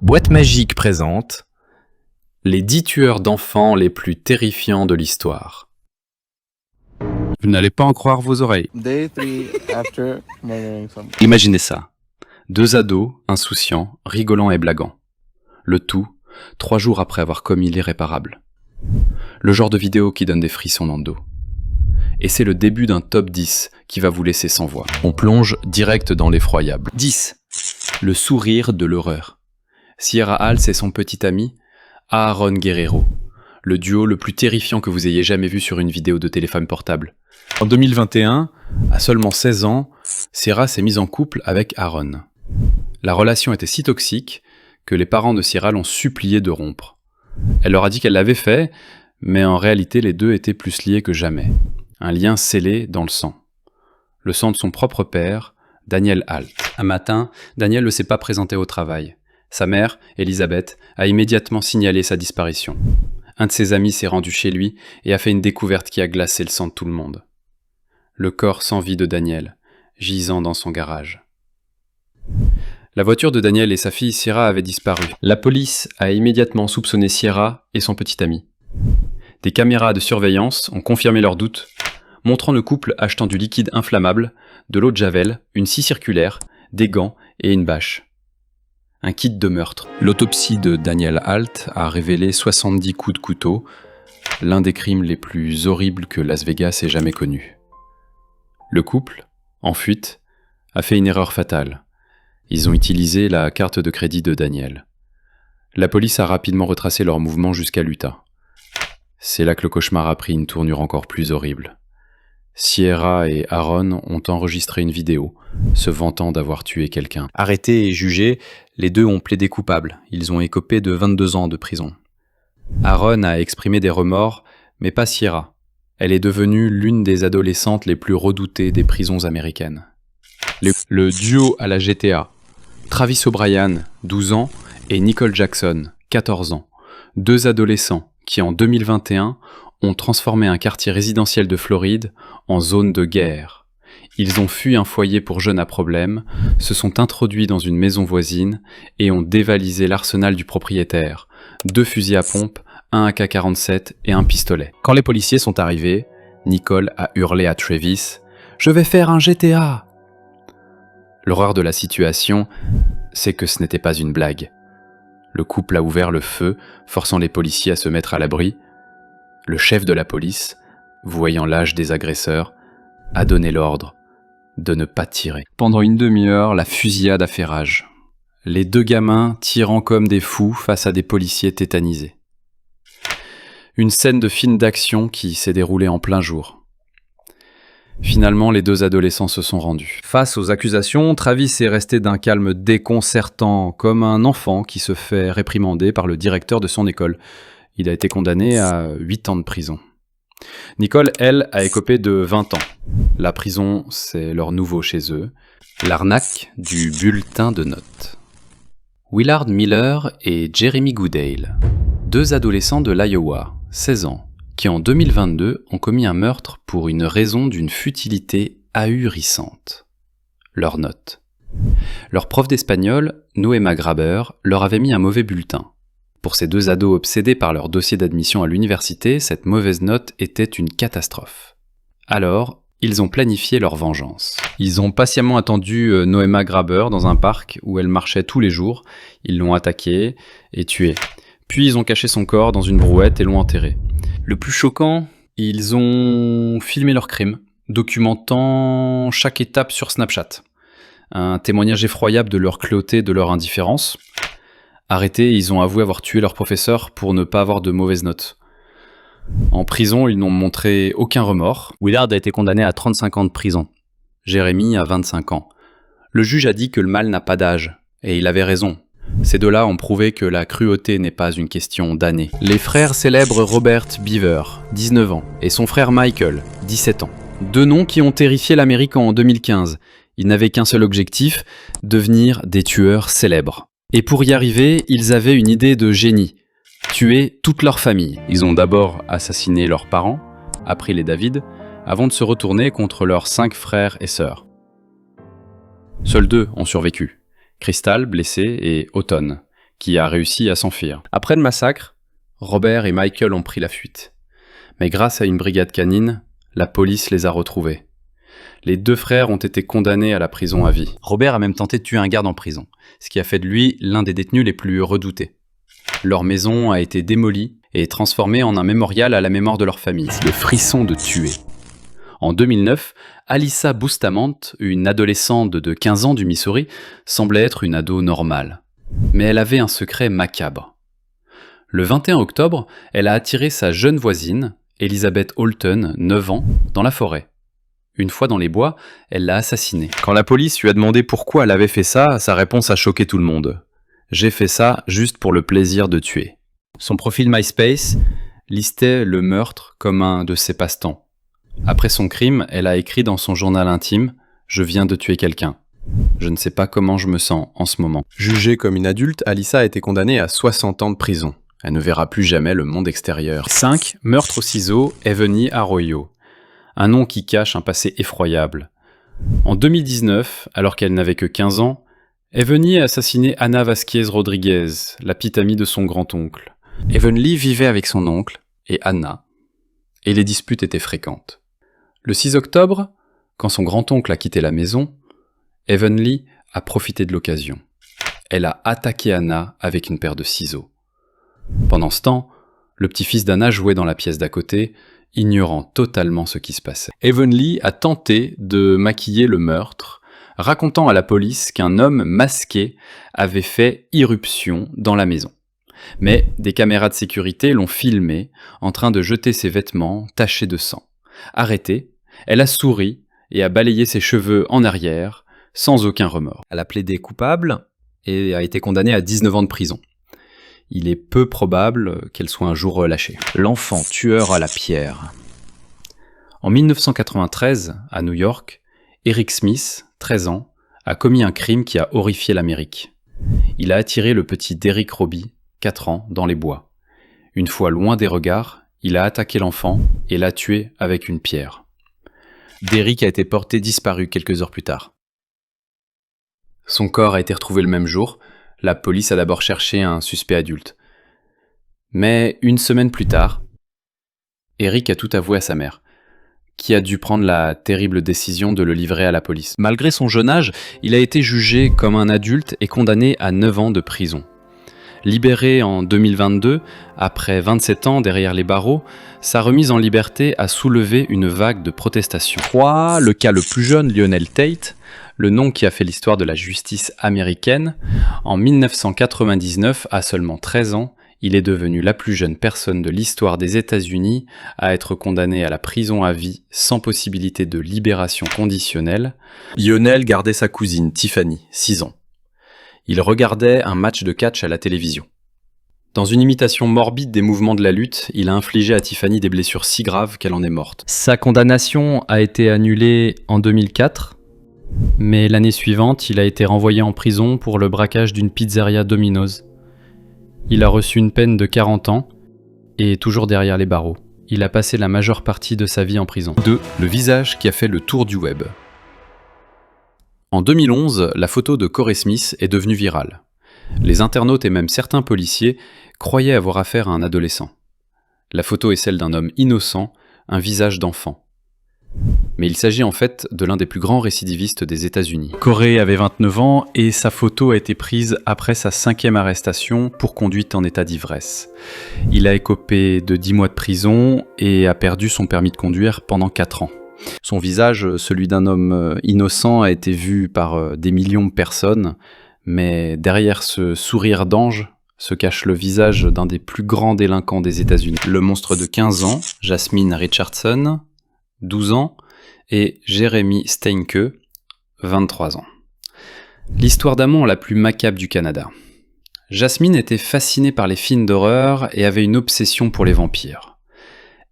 Boîte Magique présente les 10 tueurs d'enfants les plus terrifiants de l'histoire. Vous n'allez pas en croire vos oreilles. Day 3 after murdering someone. Imaginez ça. 2 ados, insouciants, rigolants et blaguants. Le tout, 3 jours après avoir commis l'irréparable. Le genre de vidéo qui donne des frissons dans le dos. Et c'est le début d'un top 10 qui va vous laisser sans voix. On plonge direct dans l'effroyable. 10. Le sourire de l'horreur. Sierra Hals et son petit ami, Aaron Guerrero. Le duo le plus terrifiant que vous ayez jamais vu sur une vidéo de téléphone portable. En 2021, à seulement 16 ans, Sierra s'est mise en couple avec Aaron. La relation était si toxique que les parents de Sierra l'ont supplié de rompre. Elle leur a dit qu'elle l'avait fait, mais en réalité les deux étaient plus liés que jamais. Un lien scellé dans le sang. Le sang de son propre père, Daniel Halt. Un matin, Daniel ne s'est pas présenté au travail. Sa mère, Elisabeth, a immédiatement signalé sa disparition. Un de ses amis s'est rendu chez lui et a fait une découverte qui a glacé le sang de tout le monde. Le corps sans vie de Daniel, gisant dans son garage. La voiture de Daniel et sa fille Sierra avaient disparu. La police a immédiatement soupçonné Sierra et son petit ami. Des caméras de surveillance ont confirmé leurs doutes, montrant le couple achetant du liquide inflammable, de l'eau de javel, une scie circulaire, des gants et une bâche. Un kit de meurtre. L'autopsie de Daniel Halt a révélé 70 coups de couteau, l'un des crimes les plus horribles que Las Vegas ait jamais connus. Le couple, en fuite, a fait une erreur fatale. Ils ont utilisé la carte de crédit de Daniel. La police a rapidement retracé leurs mouvements jusqu'à l'Utah. C'est là que le cauchemar a pris une tournure encore plus horrible. Sierra et Aaron ont enregistré une vidéo, se vantant d'avoir tué quelqu'un. Arrêtés et jugés, les deux ont plaidé coupables. Ils ont écopé de 22 ans de prison. Aaron a exprimé des remords, mais pas Sierra. Elle est devenue l'une des adolescentes les plus redoutées des prisons américaines. Le duo à la GTA, Travis O'Brien, 12 ans, et Nicole Jackson, 14 ans, 2 adolescents qui en 2021 ont transformé un quartier résidentiel de Floride en zone de guerre. Ils ont fui un foyer pour jeunes à problème, se sont introduits dans une maison voisine et ont dévalisé l'arsenal du propriétaire. 2 fusils à pompe, un AK-47 et un pistolet. Quand les policiers sont arrivés, Nicole a hurlé à Travis « Je vais faire un GTA !» L'horreur de la situation, c'est que ce n'était pas une blague. Le couple a ouvert le feu, forçant les policiers à se mettre à l'abri. Le chef de la police, voyant l'âge des agresseurs, a donné l'ordre de ne pas tirer. Pendant une demi-heure, la fusillade a fait rage. Les 2 gamins tirant comme des fous face à des policiers tétanisés. Une scène de film d'action qui s'est déroulée en plein jour. Finalement, les 2 adolescents se sont rendus. Face aux accusations, Travis est resté d'un calme déconcertant, comme un enfant qui se fait réprimander par le directeur de son école. Il a été condamné à 8 ans de prison. Nicole, elle, a écopé de 20 ans. La prison, c'est leur nouveau chez eux. L'arnaque du bulletin de notes. Willard Miller et Jeremy Goodale, 2 adolescents de l'Iowa, 16 ans, qui en 2022 ont commis un meurtre pour une raison d'une futilité ahurissante. Leurs notes. Leur prof d'espagnol, Noema Graber, leur avait mis un mauvais bulletin. Pour ces 2 ados obsédés par leur dossier d'admission à l'université, cette mauvaise note était une catastrophe. Alors, ils ont planifié leur vengeance. Ils ont patiemment attendu Noema Graber dans un parc où elle marchait tous les jours. Ils l'ont attaquée et tuée. Puis ils ont caché son corps dans une brouette et l'ont enterré. Le plus choquant, ils ont filmé leur crime, documentant chaque étape sur Snapchat. Un témoignage effroyable de leur cruauté, de leur indifférence. Arrêtés, ils ont avoué avoir tué leur professeur pour ne pas avoir de mauvaises notes. En prison, ils n'ont montré aucun remords. Willard a été condamné à 35 ans de prison. Jérémy à 25 ans. Le juge a dit que le mal n'a pas d'âge, et il avait raison. Ces 2-là ont prouvé que la cruauté n'est pas une question d'années. Les frères célèbres Robert Beaver, 19 ans, et son frère Michael, 17 ans. 2 noms qui ont terrifié l'Amérique en 2015. Ils n'avaient qu'un seul objectif, devenir des tueurs célèbres. Et pour y arriver, ils avaient une idée de génie, tuer toute leur famille. Ils ont d'abord assassiné leurs parents, après les David, avant de se retourner contre leurs 5 frères et sœurs. Seuls 2 ont survécu, Crystal, blessée, et Autumn, qui a réussi à s'enfuir. Après le massacre, Robert et Michael ont pris la fuite. Mais grâce à une brigade canine, la police les a retrouvés. Les 2 frères ont été condamnés à la prison à vie. Robert a même tenté de tuer un garde en prison, ce qui a fait de lui l'un des détenus les plus redoutés. Leur maison a été démolie et transformée en un mémorial à la mémoire de leur famille. Le frisson de tuer. En 2009, Alyssa Bustamante, une adolescente de 15 ans du Missouri, semblait être une ado normale. Mais elle avait un secret macabre. Le 21 octobre, elle a attiré sa jeune voisine, Elizabeth Holton, 9 ans, dans la forêt. Une fois dans les bois, elle l'a assassinée. Quand la police lui a demandé pourquoi elle avait fait ça, sa réponse a choqué tout le monde. « J'ai fait ça juste pour le plaisir de tuer ». Son profil MySpace listait le meurtre comme un de ses passe-temps. Après son crime, elle a écrit dans son journal intime « Je viens de tuer quelqu'un. Je ne sais pas comment je me sens en ce moment ». Jugée comme une adulte, Alyssa a été condamnée à 60 ans de prison. Elle ne verra plus jamais le monde extérieur. 5. Meurtre au ciseau, Evony Arroyo. Un nom qui cache un passé effroyable. En 2019, alors qu'elle n'avait que 15 ans, Evony a assassiné Ana Vasquez Rodriguez, la petite amie de son grand-oncle. Evony vivait avec son oncle et Anna, et les disputes étaient fréquentes. Le 6 octobre, quand son grand-oncle a quitté la maison, Evony a profité de l'occasion. Elle a attaqué Anna avec une paire de ciseaux. Pendant ce temps, le petit-fils d'Anna jouait dans la pièce d'à côté, ignorant totalement ce qui se passait. Evony a tenté de maquiller le meurtre, racontant à la police qu'un homme masqué avait fait irruption dans la maison. Mais des caméras de sécurité l'ont filmé en train de jeter ses vêtements tachés de sang. Arrêtée, elle a souri et a balayé ses cheveux en arrière, sans aucun remords. Elle a plaidé coupable et a été condamnée à 19 ans de prison. Il est peu probable qu'elle soit un jour relâchée. L'enfant tueur à la pierre. En 1993, à New York, Eric Smith, 13 ans, a commis un crime qui a horrifié l'Amérique. Il a attiré le petit Derrick Roby, 4 ans, dans les bois. Une fois loin des regards, il a attaqué l'enfant et l'a tué avec une pierre. Derrick a été porté disparu quelques heures plus tard. Son corps a été retrouvé le même jour. La police a d'abord cherché un suspect adulte. Mais une semaine plus tard, Eric a tout avoué à sa mère, qui a dû prendre la terrible décision de le livrer à la police. Malgré son jeune âge, il a été jugé comme un adulte et condamné à 9 ans de prison. Libéré en 2022, après 27 ans derrière les barreaux, sa remise en liberté a soulevé une vague de protestations. 3. Le cas le plus jeune, Lionel Tate, le nom qui a fait l'histoire de la justice américaine. En 1999, à seulement 13 ans, il est devenu la plus jeune personne de l'histoire des États-Unis à être condamné à la prison à vie sans possibilité de libération conditionnelle. Lionel gardait sa cousine, Tiffany, 6 ans. Il regardait un match de catch à la télévision. Dans une imitation morbide des mouvements de la lutte, il a infligé à Tiffany des blessures si graves qu'elle en est morte. Sa condamnation a été annulée en 2004, mais l'année suivante, il a été renvoyé en prison pour le braquage d'une pizzeria Domino's. Il a reçu une peine de 40 ans et est toujours derrière les barreaux. Il a passé la majeure partie de sa vie en prison. 2. Le visage qui a fait le tour du web. En 2011, la photo de Corey Smith est devenue virale. Les internautes et même certains policiers croyaient avoir affaire à un adolescent. La photo est celle d'un homme innocent, un visage d'enfant. Mais il s'agit en fait de l'un des plus grands récidivistes des États-Unis. Corey avait 29 ans et sa photo a été prise après sa 5e arrestation pour conduite en état d'ivresse. Il a écopé de 10 mois de prison et a perdu son permis de conduire pendant 4 ans. Son visage, celui d'un homme innocent, a été vu par des millions de personnes, mais derrière ce sourire d'ange se cache le visage d'un des plus grands délinquants des États-Unis. Le monstre de 15 ans, Jasmine Richardson, 12 ans, et Jeremy Steinke, 23 ans. L'histoire d'amour la plus macabre du Canada. Jasmine était fascinée par les films d'horreur et avait une obsession pour les vampires.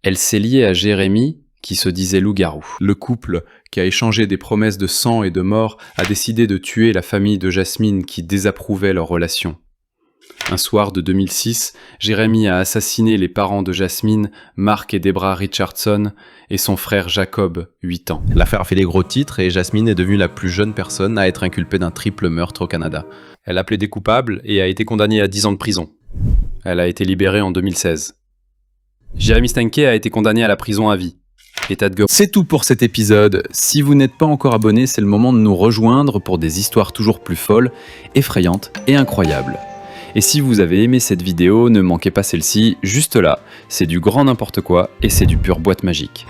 Elle s'est liée à Jeremy, qui se disait loup-garou. Le couple, qui a échangé des promesses de sang et de mort, a décidé de tuer la famille de Jasmine qui désapprouvait leur relation. Un soir de 2006, Jérémy a assassiné les parents de Jasmine, Mark et Debra Richardson, et son frère Jacob, 8 ans. L'affaire a fait des gros titres et Jasmine est devenue la plus jeune personne à être inculpée d'un triple meurtre au Canada. Elle a plaidé coupable et a été condamnée à 10 ans de prison. Elle a été libérée en 2016. Jérémy Stanké a été condamné à la prison à vie. C'est tout pour cet épisode. Si vous n'êtes pas encore abonné, c'est le moment de nous rejoindre pour des histoires toujours plus folles, effrayantes et incroyables. Et si vous avez aimé cette vidéo, ne manquez pas celle-ci, juste là. C'est du grand n'importe quoi et c'est du pur boîte magique.